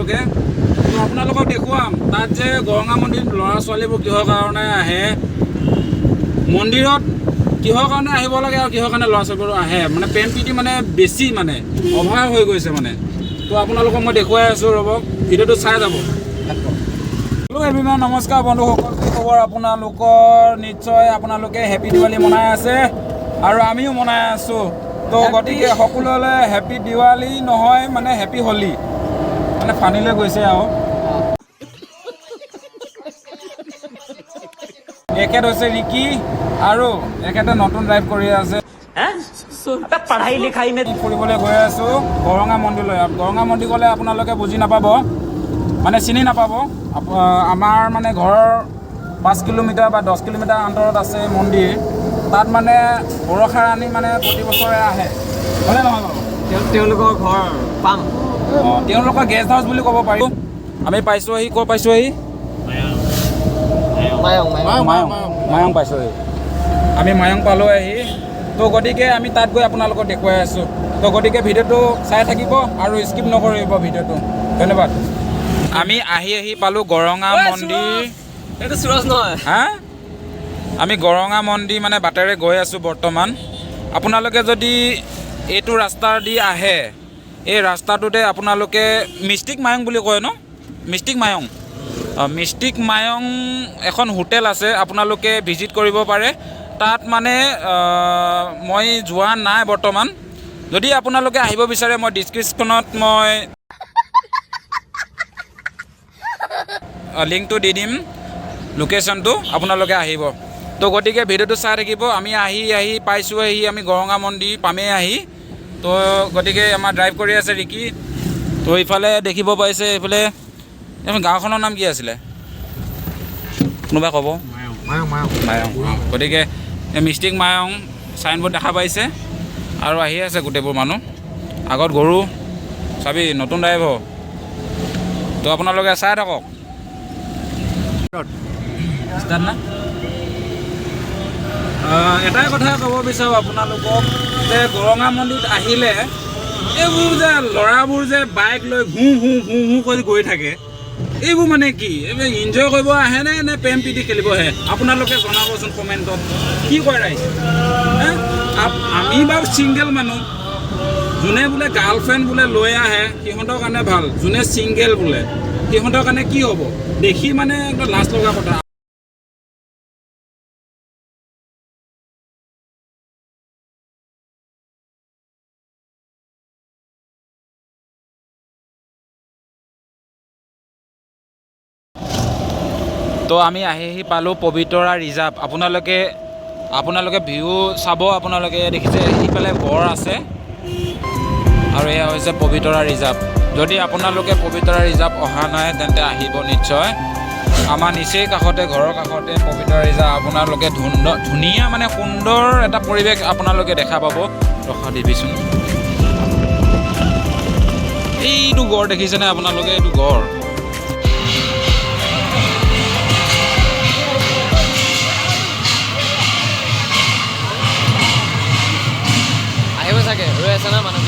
আপোনালোকে তো আপোনালোকক দেখুৱাম তাত যে গৰঙা মন্দিৰ ল'ৰা ছোৱালীবোৰ কিহৰ কাৰণে আহে মন্দিৰত কিহৰ কাৰণে আহিব লাগে আৰু কিহৰ কাৰণে ল'ৰা ছোৱালীবোৰ আহে মানে প্ৰেম প্ৰীতি মানে বেছি মানে অভাৰ হৈ গৈছে মানে তো আপোনালোকক মই দেখুৱাই আছোঁ ৰ'ব ভিডিঅ'টো চাই যাব হেল্ল' এভৰিৱান নমস্কাৰ বন্ধুসকল কি খবৰ আপোনালোকৰ নিশ্চয় আপোনালোকে হেপী দিৱালী মনাই আছে আৰু আমিও মনাই আছোঁ তো গতিকে সকলোলৈ হেপী দিৱালী নহয় মানে হেপী হোলী মানে ফানিলৈ গৈছে আৰু এখেত হৈছে ৰিকি আৰু এখেতে নতুন ড্ৰাইভ কৰি আছে पढ़ाई लिखाई में ফুৰিবলৈ গৈ আছোঁ গৰঙা মন্দিৰলৈ গৰঙা মন্দিৰ গ'লে আপোনালোকে বুজি নাপাব মানে চিনি নাপাব আমাৰ মানে ঘৰৰ 5 কিলোমিটাৰ বা 10 কিলোমিটাৰ আঁতৰত আছে মন্দিৰ তাত মানে বৰষা ৰাণী মানে প্ৰতি বছৰে আহে হয়নে নহয় বাৰু তেওঁলোকৰ ঘৰ পাম তেওঁলোকৰ গেষ্ট হাউচ বুলি ক'ব পাৰি আমি পাইছোঁহি ক'ত পাইছোঁহি মায়ং পাইছোঁহি আমি মায়ং পালোঁ আহি তো গতিকে আমি তাত গৈ আপোনালোকক দেখুৱাই আছোঁ তো গতিকে ভিডিঅ'টো চাই থাকিব আৰু স্কিপ নকৰিব ভিডিঅ'টো ধন্যবাদ আমি আহি পালোঁ গৰঙা মন্দিৰ এইটো সুৰজ নহয় হা আমি গৰঙা মন্দিৰ মানে বাটেৰে গৈ আছোঁ বৰ্তমান আপোনালোকে যদি এইটো ৰাস্তাৰ দি আহে এই ৰাস্তাটোতে আপোনালোকে মিষ্টিক মায়ং বুলি কয় ন মিষ্টিক মায়ং এখন হোটেল আছে আপোনালোকে ভিজিট কৰিব পাৰে তাত মানে মই যোৱা নাই বৰ্তমান যদি আপোনালোকে আহিব বিচাৰে মই ডিছক্ৰিপশ্যনত মই লিংকটো দি দিম লোকেশ্যনটো আপোনালোকে আহিব তো গতিকে ভিডিঅ'টো চাই থাকিব আমি আহি পাইছোঁহি আমি গৰঙা মন্দিৰ পামেই আহি তো গতিকে আমাৰ ড্ৰাইভ কৰি আছে ৰিকি তো ইফালে দেখিব পাইছে এইফালে গাঁওখনৰ নাম কি আছিলে কোনোবা ক'ব মায়ং গতিকে মিষ্টিক মায়ং চাইনবোৰ্ড দেখা পাইছে আৰু আহি আছে গোটেইবোৰ মানুহ আগত গৰু চাবি নতুন ড্ৰাইভাৰ তো আপোনালোকে চাই থাকক না এটাই কথা ক'ব বিচাৰোঁ আপোনালোকক যে গৰঙা মন্দিৰত আহিলে এইবোৰ যে ল'ৰাবোৰ যে বাইক লৈ ঘূ কৰি গৈ থাকে এইবোৰ মানে কি এইবোৰ এনজয় কৰিব আহেনে নে প্ৰেম প্ৰীতি খেলিব আহে আপোনালোকে জনাবচোন কমেণ্টত কি কয় ৰাইজ আমি বাৰু ছিংগেল মানুহ যোনে বোলে গাৰ্লফ্ৰেণ্ড বোলে লৈ আহে সিহঁতৰ কাৰণে ভাল যোনে ছিংগেল বোলে সিহঁতৰ কাৰণে কি হ'ব দেখি মানে একদম লাজ লগা কথা তো আমি আহি পালোঁ পবিতৰা ৰিজাৰ্ভ আপোনালোকে ভিউ চাব আপোনালোকে দেখিছে সিফালে গড় আছে আৰু এয়া হৈছে পবিতৰা ৰিজাৰ্ভ যদি আপোনালোকে পবিতৰা ৰিজাৰ্ভ অহা নাই তেন্তে আহিব নিশ্চয় আমাৰ নিচেই কাষতে ঘৰৰ কাষতে পবিতৰা ৰিজাৰ্ভ আপোনালোকে ধুনীয়া মানে সুন্দৰ এটা পৰিৱেশ আপোনালোকে দেখা পাব ৰখা দিবিচোন এইটো গড় দেখিছেনে আপোনালোকে এইটো গড় আহিব চাগে ৰৈ আছে না মানুহ